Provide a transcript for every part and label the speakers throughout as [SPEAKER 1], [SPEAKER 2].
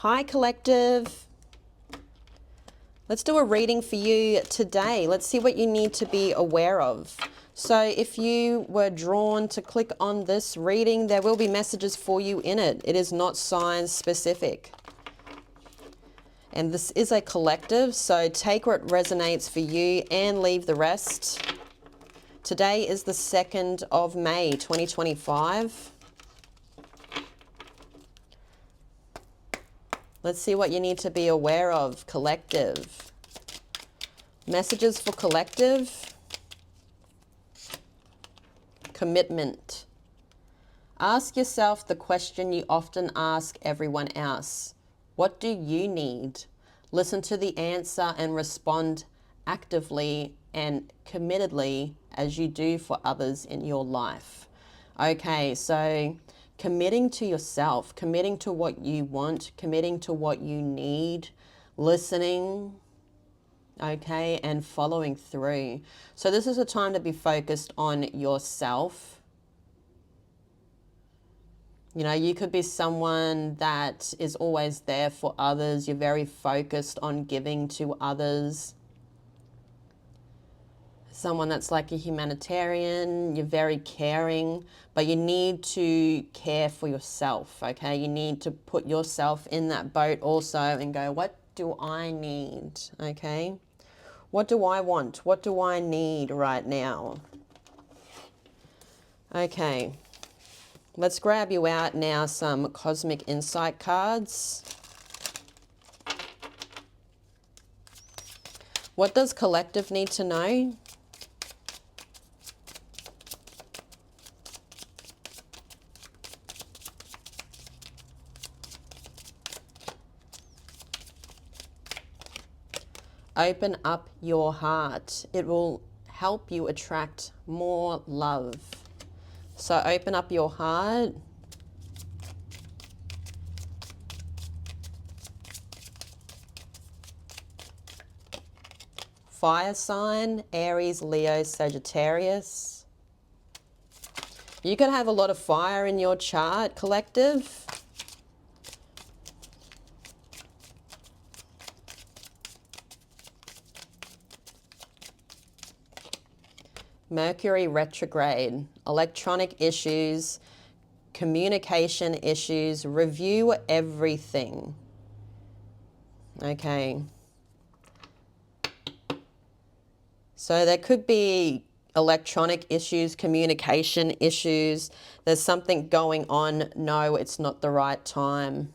[SPEAKER 1] Hi, collective. Let's do a reading for you today. Let's see what you need to be aware of. So if you were drawn to click on this reading, there will be messages for you in it. It is not sign specific. And this is a collective, so take what resonates for you and leave the rest. Today is the 2nd of May, 2025. Let's see what you need to be aware of, collective. Messages for collective. Commitment. Ask yourself the question you often ask everyone else. What do you need? Listen to the answer and respond actively and committedly as you do for others in your life. Okay, so committing to yourself, committing to what you want, committing to what you need, listening, okay, and following through. So this is a time to be focused on yourself. You know, you could be someone that is always there for others. You're very focused on giving to others. Someone that's like a humanitarian, you're very caring, but you need to care for yourself, okay? You need to put yourself in that boat also and go, what do I need, okay? What do I want? What do I need right now? Okay, let's grab you out now some cosmic insight cards. What does collective need to know? Open up your heart. It will help you attract more love. So open up your heart. Fire sign, Aries, Leo, Sagittarius. You could have a lot of fire in your chart, collective. Mercury retrograde, electronic issues, communication issues, review everything. Okay. So there could be electronic issues, communication issues. There's something going on. No, it's not the right time.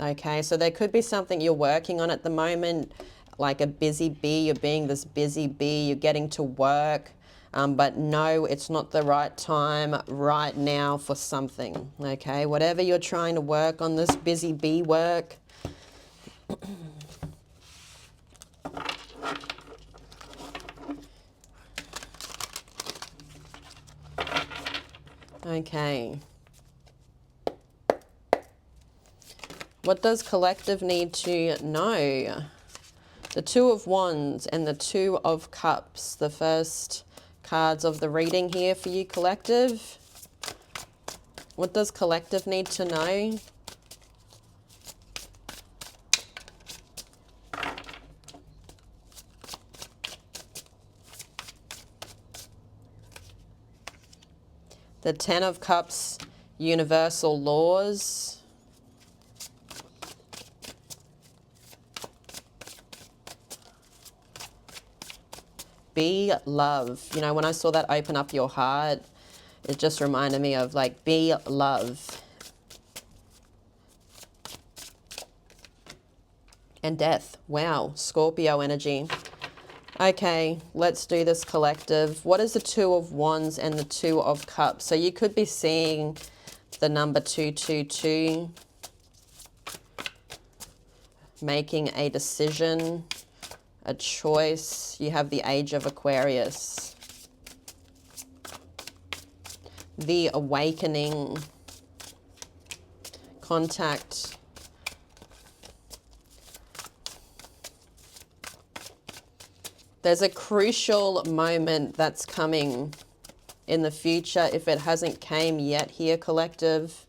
[SPEAKER 1] Okay, so there could be something you're working on at the moment, like a busy bee. You're being this busy bee, you're getting to work, but no, it's not the right time right now for something, okay? Whatever you're trying to work on, this busy bee work. Okay. What does collective need to know? The Two of Wands and the Two of Cups, the first cards of the reading here for you, collective. What does collective need to know? The Ten of Cups, universal laws. Be love. You know, when I saw that open up your heart, it just reminded me of like, be love. And death. Wow, Scorpio energy. Okay, let's do this, collective. What is the Two of Wands and the Two of Cups? So you could be seeing the number 222. Making a decision, a choice. You have the Age of Aquarius. The Awakening. Contact. There's a crucial moment that's coming in the future if it hasn't came yet here, collective.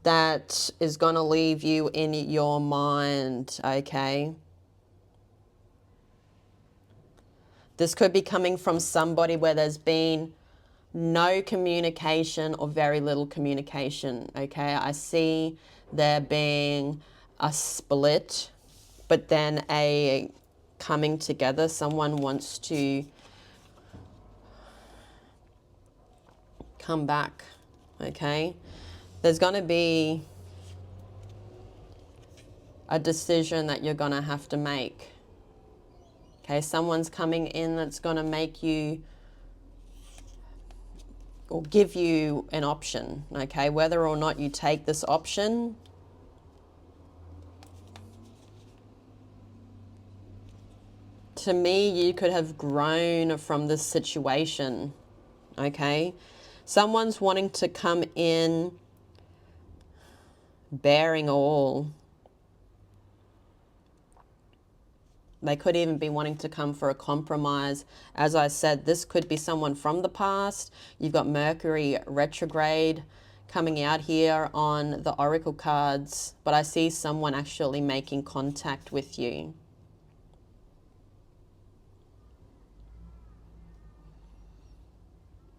[SPEAKER 1] that is going to leave you in your mind, okay? This could be coming from somebody where there's been no communication or very little communication, okay? I see there being a split, but then a coming together. Someone wants to come back, okay? There's going to be a decision that you're going to have to make, okay? Someone's coming in that's going to make you or give you an option, okay? Whether or not you take this option, to me, you could have grown from this situation, okay? Someone's wanting to come in bearing all. They could even be wanting to come for a compromise. As I said, this could be someone from the past. You've got Mercury retrograde coming out here on the oracle cards, but I see someone actually making contact with you.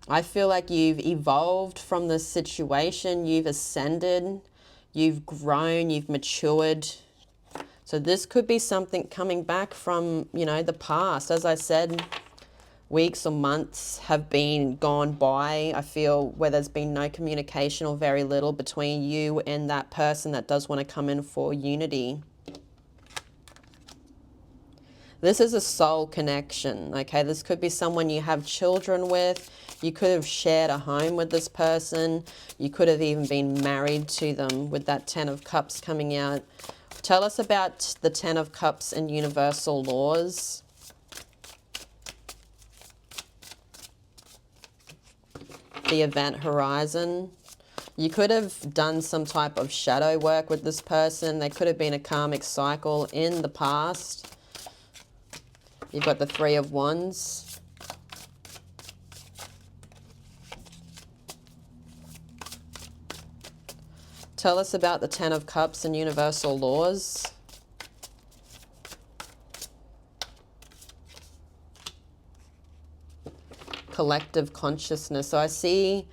[SPEAKER 1] I feel like you've evolved from this situation, you've ascended, you've grown, you've matured. So this could be something coming back from, you know, the past. As I said, weeks or months have been gone by, I feel, where there's been no communication or very little between you and that person that does want to come in for unity. This is a soul connection, okay? This could be someone you have children with. You could have shared a home with this person. You could have even been married to them with that 10 of Cups coming out. Tell us about the 10 of Cups and universal laws. The event horizon. You could have done some type of shadow work with this person. There could have been a karmic cycle in the past. You've got the 3 of Wands. Tell us about the 10 of Cups and universal laws. Collective consciousness. So I see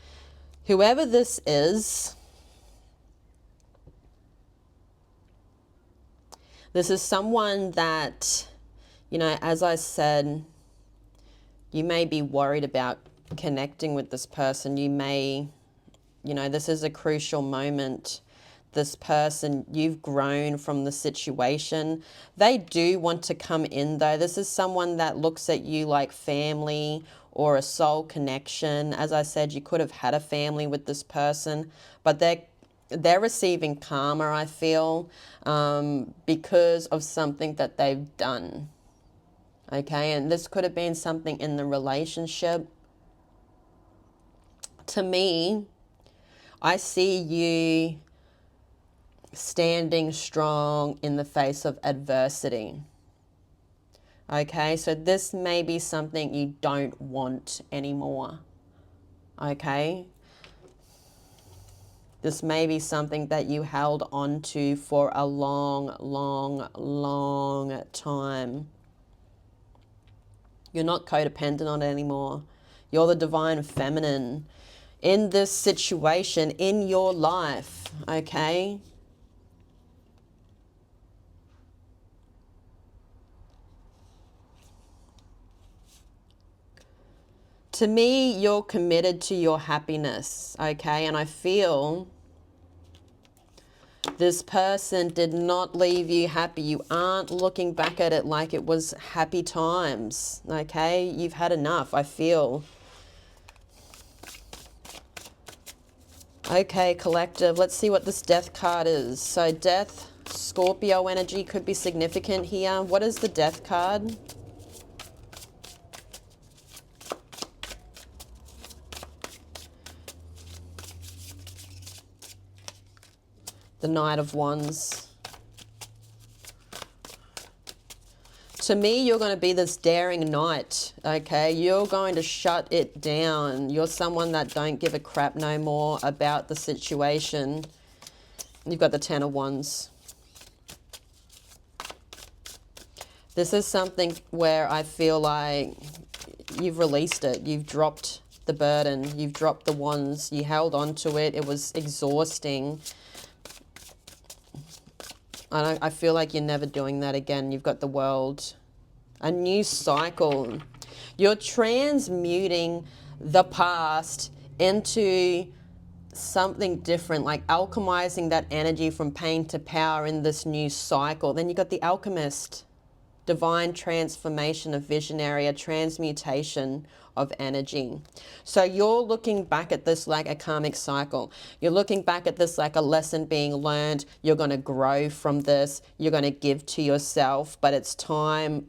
[SPEAKER 1] whoever this is, this is someone that, you know, as I said, you may be worried about connecting with this person. You may, you know, this is a crucial moment. This person, you've grown from the situation. They do want to come in though. This is someone that looks at you like family or a soul connection. As I said, you could have had a family with this person, but they're receiving karma, I feel, because of something that they've done. Okay, and this could have been something in the relationship. To me, I see you standing strong in the face of adversity. Okay, so this may be something you don't want anymore. Okay, this may be something that you held on to for a long, long, long time. You're not codependent on it anymore. You're the divine feminine in this situation in your life, okay? To me, you're committed to your happiness, okay? And I feel this person did not leave you happy. You aren't looking back at it like it was happy times, okay? You've had enough, I feel. Okay, collective, let's see what this death card is. So death, Scorpio energy could be significant here. What is the death card? The Knight of Wands. To me, you're going to be this daring knight, okay? You're going to shut it down. You're someone that don't give a crap no more about the situation. You've got the Ten of Wands. This is something where I feel like you've released it. You've dropped the burden. You've dropped the wands. You held on to it. It was exhausting. I feel like you're never doing that again. You've got the World. A new cycle. You're transmuting the past into something different, like alchemizing that energy from pain to power in this new cycle. Then you got the Alchemist. Divine transformation of visionary, a transmutation of energy. So you're looking back at this like a karmic cycle. You're looking back at this like a lesson being learned. You're going to grow from this. You're going to give to yourself, but it's time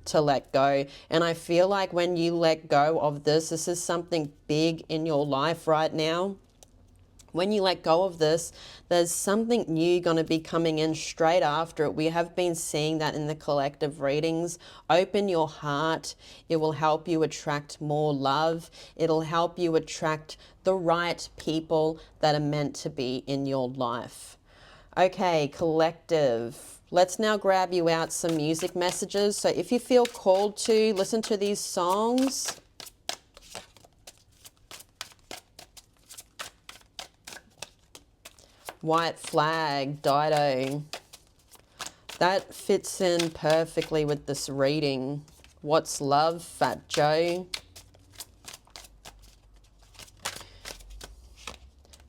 [SPEAKER 1] to let go. And I feel like when you let go of this, this is something big in your life right now. When you let go of this, there's something new going to be coming in straight after it. We have been seeing that in the collective readings. Open your heart. It will help you attract more love. It'll help you attract the right people that are meant to be in your life. Okay, collective. Let's now grab you out some music messages. So if you feel called to listen to these songs, White Flag, Dido. That fits in perfectly with this reading. What's Love, Fat Joe.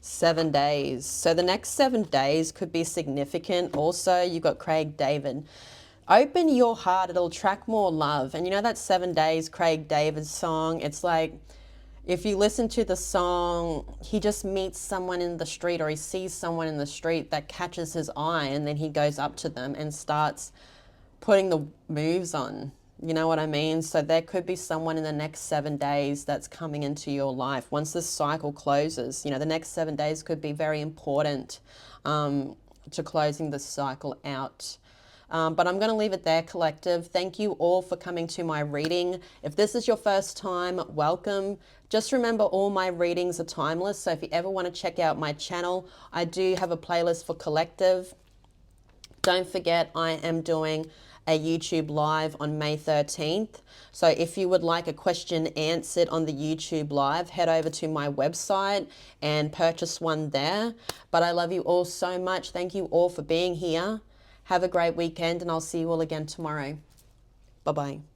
[SPEAKER 1] 7 days. So the next 7 days could be significant. Also, you've got Craig David. Open your heart, it'll attract more love. And you know that 7 days Craig David song? It's like, if you listen to the song, he just meets someone in the street, or he sees someone in the street that catches his eye, and then he goes up to them and starts putting the moves on. You know what I mean? So there could be someone in the next 7 days that's coming into your life. Once this cycle closes, you know, the next 7 days could be very important to closing this cycle out. But I'm going to leave it there, collective. Thank you all for coming to my reading. If this is your first time, welcome. Just remember, all my readings are timeless. So if you ever want to check out my channel, I do have a playlist for collective. Don't forget, I am doing a YouTube live on May 13th. So if you would like a question answered on the YouTube live, head over to my website and purchase one there. But I love you all so much. Thank you all for being here. Have a great weekend, and I'll see you all again tomorrow. Bye-bye.